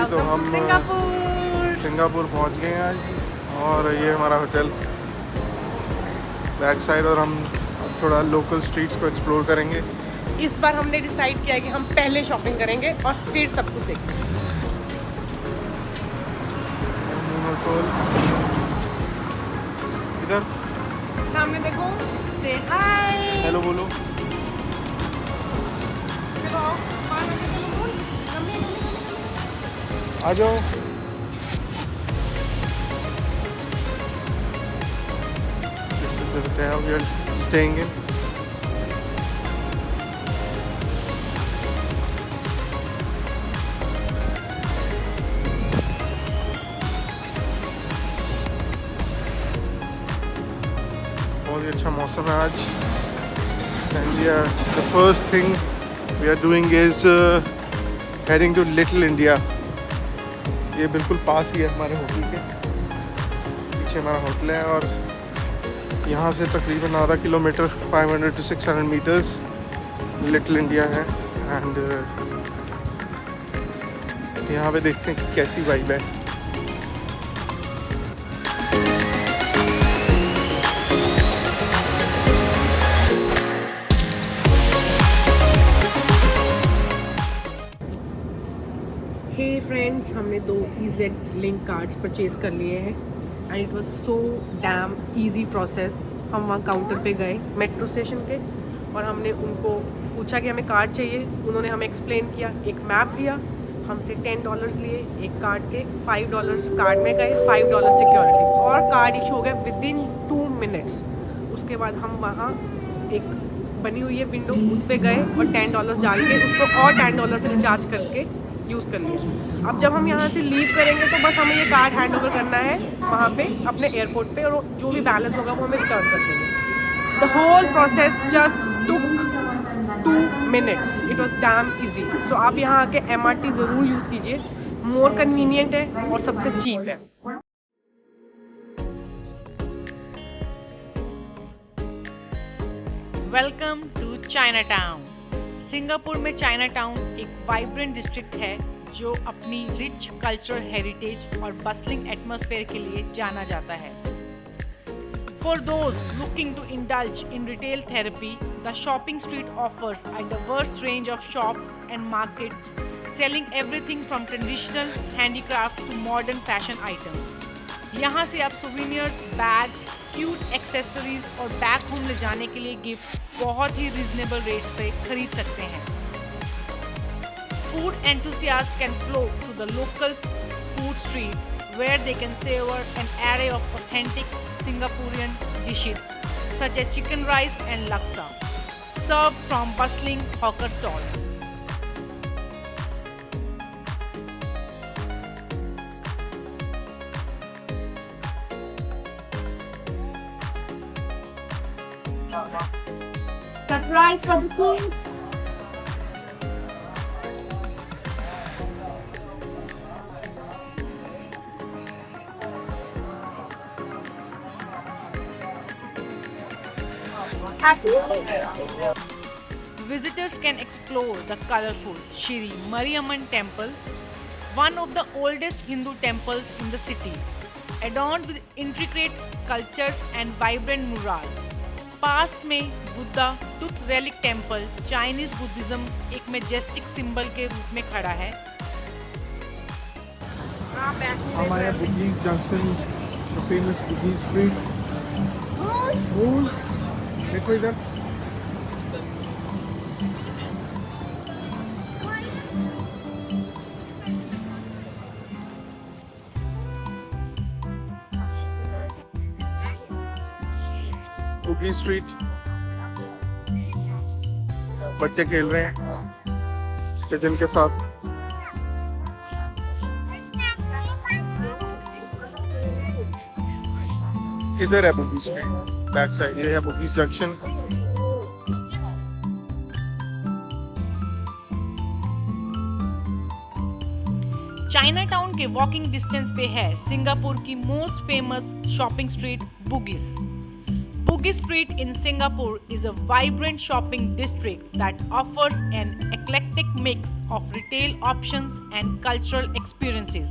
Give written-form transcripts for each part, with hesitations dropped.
तो हम सिंगापुर पहुंच गए हैं आज, और ये हमारा होटल बैक साइड, और हम थोड़ा लोकल स्ट्रीट्स को एक्सप्लोर करेंगे। इस बार हमने डिसाइड किया है कि हम पहले शॉपिंग करेंगे और फिर सब कुछ देखेंगे। इधर सामने देखो, से हाय, हेलो बोलो। चलो आओ, बाहर आके चलो बोल, मम्मी आ जाओ। This is the hotel we are staying in. बहुत ही अच्छा मौसम है आज। And the first thing we are doing is heading to Little India. ये बिल्कुल पास ही है हमारे होटल के, पीछे हमारा होटल है, और यहाँ से तकरीबन आधा kilometre 500 to 600 metres little India है। एंड यहाँ पे देखते हैं कि कैसी वाइब है। हे फ्रेंड्स, हमने 2 EZ लिंक कार्ड्स परचेज़ कर लिए हैं and it was so damn easy process. हम वहाँ काउंटर पे गए मेट्रो स्टेशन के, और हमने उनको पूछा कि हमें कार्ड चाहिए। उन्होंने हमें एक्सप्लेन किया, एक मैप दिया, हमसे $10 लिए एक कार्ड के, $5 कार्ड में गए, $5 सिक्योरिटी, और कार्ड इशू हो गया विदिन 2 मिनट्स। उसके बाद हम वहाँ एक बनी हुई है विंडो, उस पर गए और $10 डाल के उसको और $10 से रिचार्ज करके यूज़ कर लिया। अब जब हम यहाँ से लीव करेंगे तो बस हमें ये कार्ड हैंड ओवर करना है वहाँ पे अपने एयरपोर्ट पे, और जो भी बैलेंस होगा वो हमें रिटर्न कर देंगे। The whole process just took 2 minutes. It was damn easy. तो आप यहाँ आके MRT ज़रूर यूज़ कीजिए, मोर कन्वीनियंट है और सबसे चीप है। Welcome to Chinatown. Singapore में चाइना टाउन एक वाइब्रेंट डिस्ट्रिक्ट है जो अपनी रिच कल्चरल हेरिटेज और बस्लिंग एटमॉस्फेयर के लिए जाना जाता है। For those looking to indulge in retail therapy, the shopping street offers a diverse range of shops and markets selling everything from traditional handicraft to modern fashion items. यहाँ से आप souvenirs, bags, cute accessories और back home ले जाने के लिए gift बहुत ही reasonable rate पे खरीद सकते हैं। Food enthusiast can flow to the local food street where they can savor an array of authentic Singaporean dishes such as chicken rice and laksa, served from bustling hawker stalls. Surprise for the queen! Visitors can explore the colorful Shri Mariamman Temple, one of the oldest Hindu temples in the city, adorned with intricate sculptures and vibrant murals. पास में Buddha tooth relic temple Chinese Buddhism एक majestic symbol के रूप में खड़ा है। हमारे बुगीज junction, the famous बुगीज street. देखो इधर, बुगी स्ट्रीट। बच्चे खेल रहे हैं किचन के साथ। इधर है बुगी स्ट्रीट, बैक साइड ये है बुगी जंक्शन। चाइना टाउन के वॉकिंग डिस्टेंस पे है सिंगापुर की most famous shopping street Bugis. Bugis Street in Singapore is a vibrant shopping district that offers an eclectic mix of retail options and cultural experiences.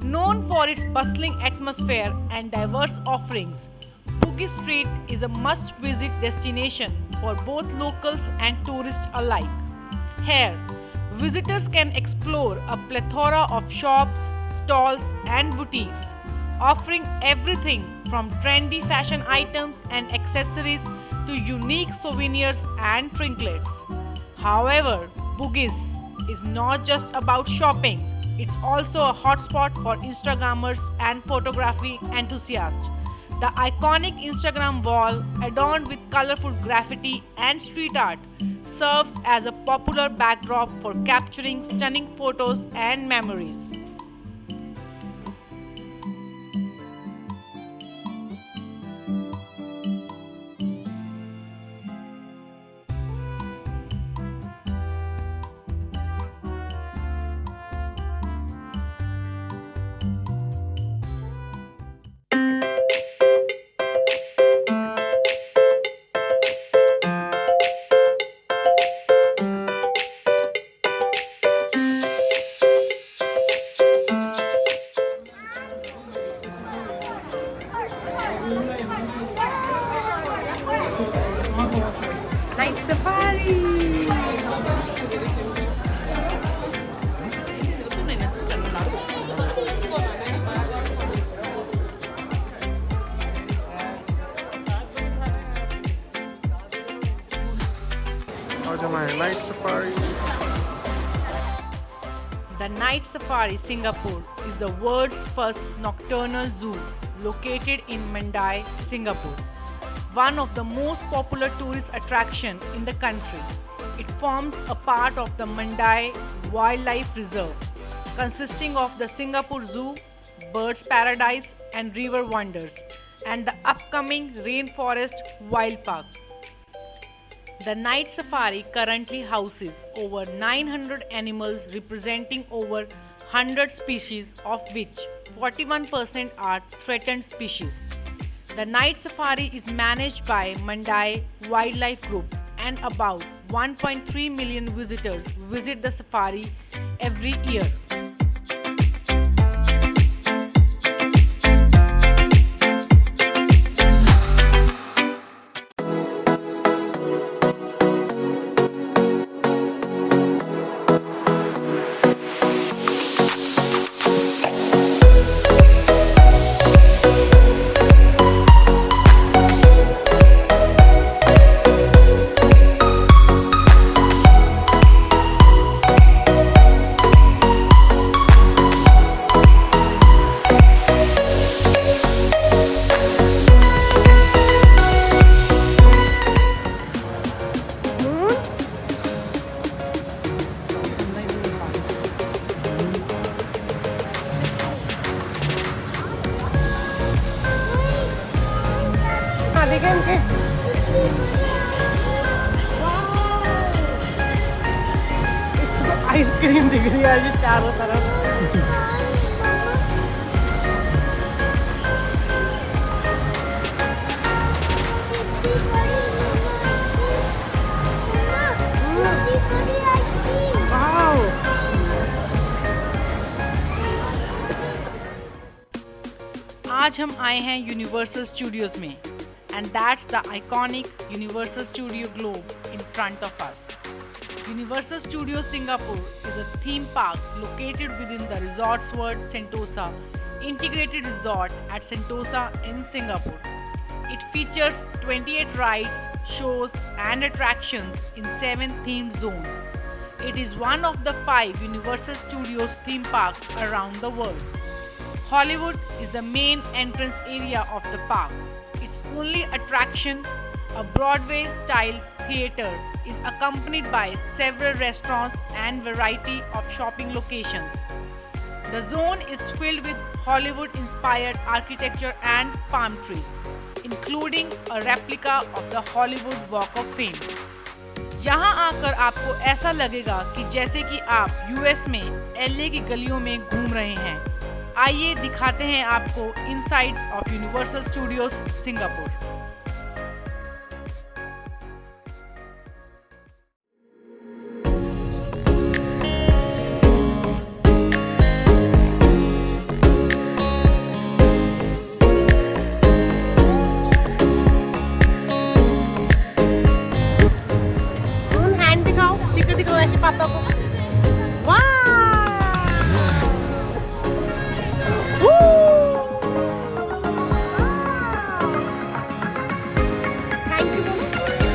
Known for its bustling atmosphere and diverse offerings, Bugis Street is a must-visit destination for both locals and tourists alike. Here, visitors can explore a plethora of shops, stalls, and boutiques, offering everything from trendy fashion items and accessories to unique souvenirs and trinkets. However, Bugis is not just about shopping, it's also a hotspot for Instagrammers and photography enthusiasts. The iconic Instagram wall, adorned with colorful graffiti and street art, serves as a popular backdrop for capturing stunning photos and memories. Night safari. आज हमारे night safari. The Night Safari Singapore is the world's first nocturnal zoo located in Mandai, Singapore, one of the most popular tourist attractions in the country. It forms a part of the Mandai Wildlife Reserve, consisting of the Singapore Zoo, Birds Paradise and River Wonders, and the upcoming Rainforest Wild Park. The Night Safari currently houses over 900 animals representing over 100 species, of which 41% are threatened species. The Night Safari is managed by Mandai Wildlife Group, and about 1.3 million visitors visit the safari every year. Ice cream दिख रही है जी चारों तरफ. आज हम आए हैं universal studios में, and that's the iconic universal studio globe in front of us. Universal Studios Singapore is a theme park located within the Resorts World Sentosa integrated resort at Sentosa in Singapore. It features 28 rides, shows and attractions in 7 themed zones. It is one of the 5 Universal Studios theme parks around the world. Hollywood is the main entrance area of the park. Its only attraction, a Broadway-style theatre, is accompanied by several restaurants and variety of shopping locations. The zone is filled with Hollywood-inspired architecture and palm trees, including a replica of the Hollywood Walk of Fame. यहाँ आकर आपको ऐसा लगेगा कि जैसे कि आप US में एलए की गलियों में घूम रहे हैं. आइए दिखाते हैं आपको insides of universal studios Singapore. ऐसे पापा को। थैंक यू बोलो। Thank you.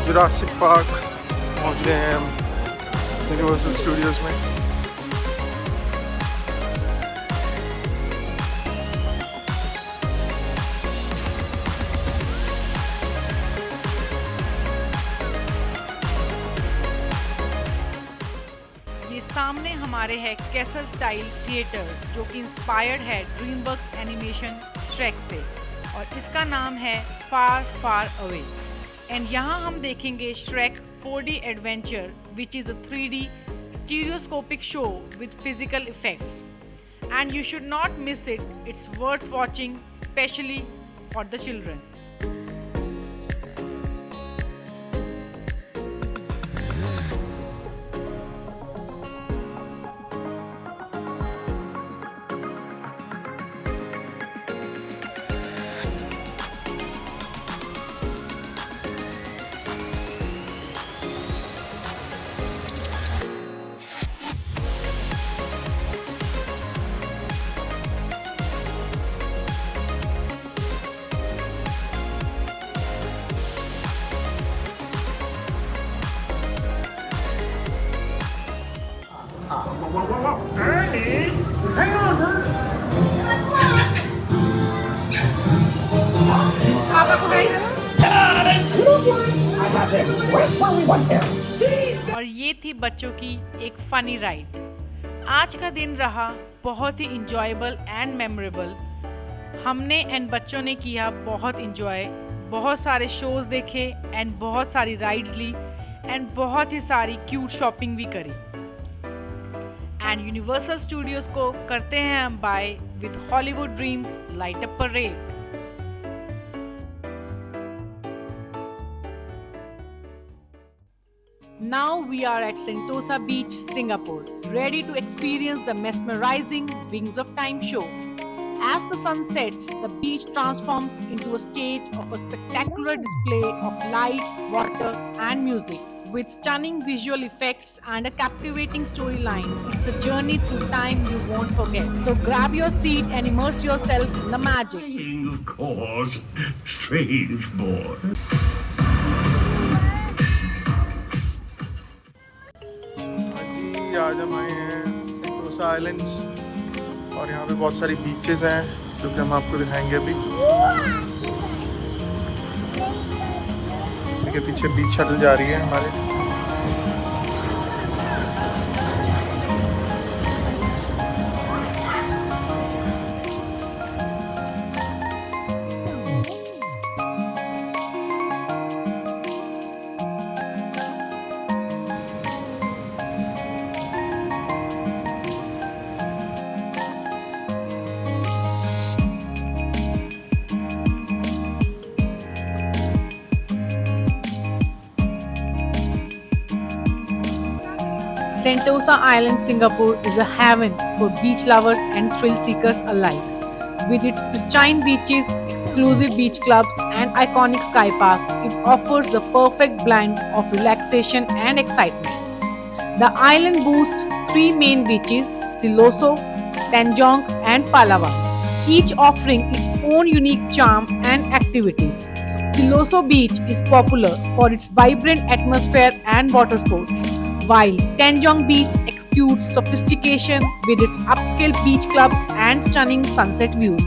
जुरासिक पार्क पहुंच गए हैं हम यूनिवर्सल स्टूडियोज में। ये सामने हमारे है कैसल स्टाइल थिएटर, जो कि इंस्पायर्ड है ड्रीमवर्क्स एनिमेशन श्रेक से, और इसका नाम है फार फार अवे। एंड यहाँ हम देखेंगे Shrek 4D adventure, which is a 3D stereoscopic show with physical effects. And you should not miss it. It's worth watching, especially for the children. और ये थी बच्चों की एक फनी राइड। आज का दिन रहा बहुत ही इंजॉयबल एंड मेमोरेबल। हमने एंड बच्चों ने किया बहुत इंजॉय, बहुत सारे शोज देखे एंड बहुत सारी राइड्स ली एंड बहुत ही सारी क्यूट शॉपिंग भी करी। एंड यूनिवर्सल स्टूडियोज को करते हैं हम bye with Hollywood dreams light up parade. Now we are at Sentosa Beach, Singapore, ready to experience the mesmerizing Wings of Time show. As the sun sets, the beach transforms into a stage of a spectacular display of lights, water, and music. With stunning visual effects and a captivating storyline, it's a journey through time you won't forget. So grab your seat and immerse yourself in the magic. Of course, strange boy. आज हम आए हैं Sentosa islands और यहाँ पे बहुत सारी beaches हैं जो कि हम आपको दिखाएंगे अभी। देखिए पीछे बीच शटल जा रही है हमारे। Sentosa Island, Singapore is a haven for beach lovers and thrill seekers alike. With its pristine beaches, exclusive beach clubs, and iconic sky park, it offers the perfect blend of relaxation and excitement. The island boasts three main beaches, Siloso, Tanjong, and Palawan, each offering its own unique charm and activities. Siloso Beach is popular for its vibrant atmosphere and water sports, while Tanjong Beach exudes sophistication with its upscale beach clubs and stunning sunset views.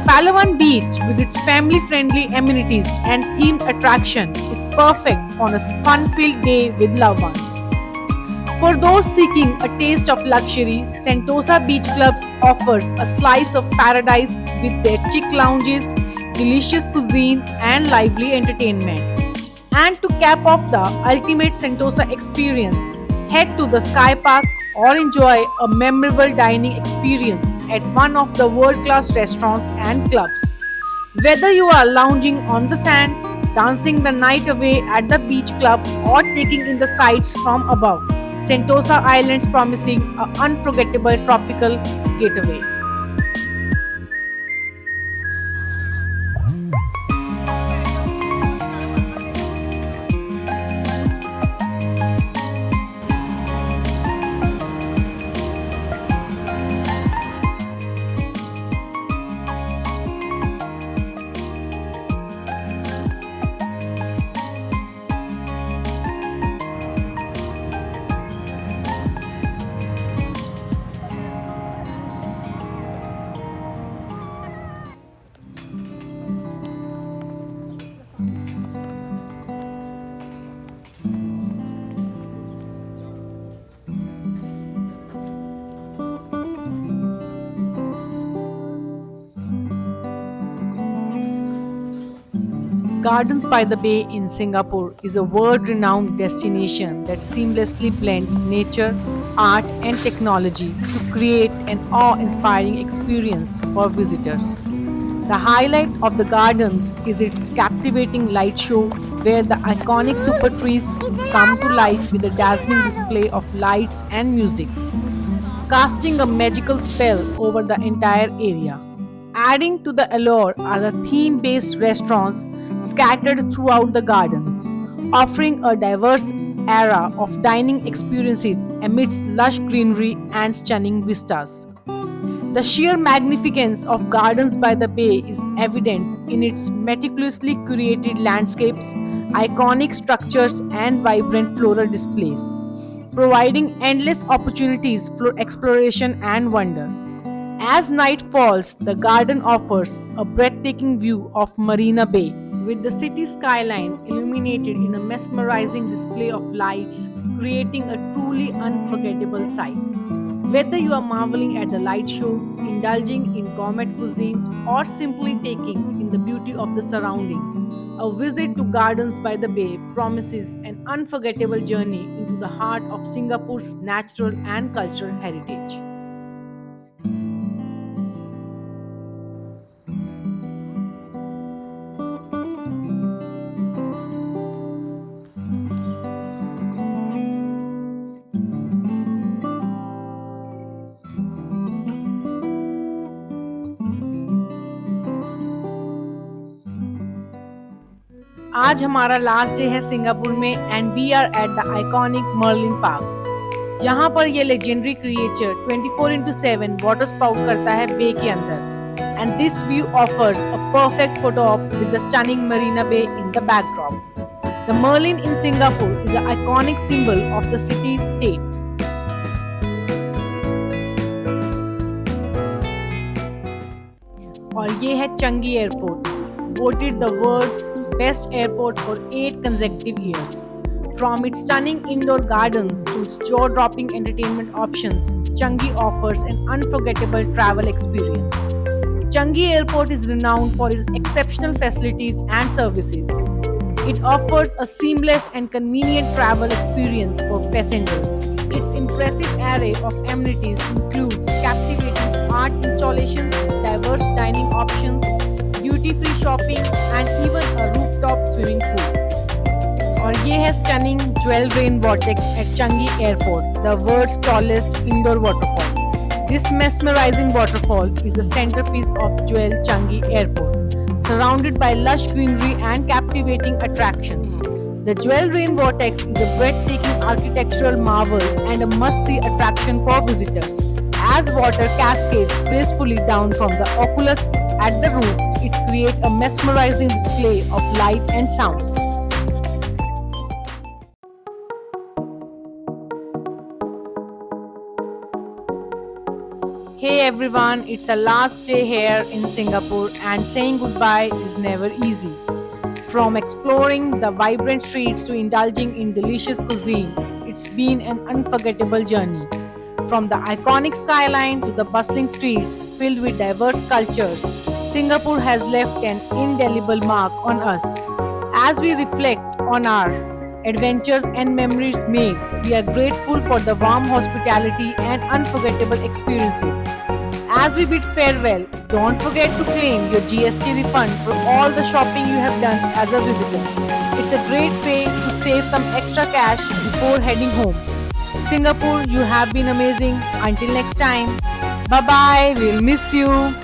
Palawan Beach, with its family-friendly amenities and themed attraction, is perfect on a fun-filled day with loved ones. For those seeking a taste of luxury, Sentosa Beach Clubs offers a slice of paradise with their chic lounges, delicious cuisine, and lively entertainment. And to cap off the ultimate Sentosa experience, head to the Sky Park or enjoy a memorable dining experience at one of the world-class restaurants and clubs. Whether you are lounging on the sand, dancing the night away at the beach club, or taking in the sights from above, Sentosa Islands promising an unforgettable tropical getaway. Gardens by the Bay in Singapore is a world renowned destination that seamlessly blends nature, art, and technology to create an awe inspiring experience for visitors. The highlight of the gardens is its captivating light show, where the iconic super trees come to life with a dazzling display of lights and music, casting a magical spell over the entire area. Adding to the allure are the theme based restaurants scattered throughout the gardens, offering a diverse era of dining experiences amidst lush greenery and stunning vistas. The sheer magnificence of Gardens by the Bay is evident in its meticulously curated landscapes, iconic structures, and vibrant floral displays, providing endless opportunities for exploration and wonder. As night falls, the garden offers a breathtaking view of Marina Bay, with the city skyline illuminated in a mesmerizing display of lights, creating a truly unforgettable sight. Whether you are marveling at the light show, indulging in gourmet cuisine, or simply taking in the beauty of the surrounding, a visit to Gardens by the Bay promises an unforgettable journey into the heart of Singapore's natural and cultural heritage. आज हमारा last day है Singapore में and we are at the iconic Merlion park. यहाँ पर ये legendary creature 24/7 water spout करता है bay के अंदर and this view offers a perfect photo op with the stunning Marina Bay in the backdrop. The Merlion in Singapore is the iconic symbol of the city state. और ये है Changi airport, voted the world's best airport for 8 consecutive years. From its stunning indoor gardens to its jaw-dropping entertainment options, Changi offers an unforgettable travel experience. Changi Airport is renowned for its exceptional facilities and services. It offers a seamless and convenient travel experience for passengers. Its impressive array of amenities includes captivating art installations, diverse dining options, duty-free shopping, and even a rooftop swimming pool. और ये है stunning Jewel Rain Vortex at Changi Airport, the world's tallest indoor waterfall. This mesmerizing waterfall is the centerpiece of Jewel Changi Airport, surrounded by lush greenery and captivating attractions. The Jewel Rain Vortex is a breathtaking architectural marvel and a must-see attraction for visitors, as water cascades gracefully down from the oculus at the roof, it creates a mesmerizing display of light and sound. Hey everyone, it's our last day here in Singapore and saying goodbye is never easy. From exploring the vibrant streets to indulging in delicious cuisine, it's been an unforgettable journey. From the iconic skyline to the bustling streets filled with diverse cultures, Singapore has left an indelible mark on us. As we reflect on our adventures and memories made, we are grateful for the warm hospitality and unforgettable experiences. As we bid farewell, don't forget to claim your GST refund for all the shopping you have done as a visitor. It's a great way to save some extra cash before heading home. Singapore, you have been amazing. Until next time, bye bye, we'll miss you.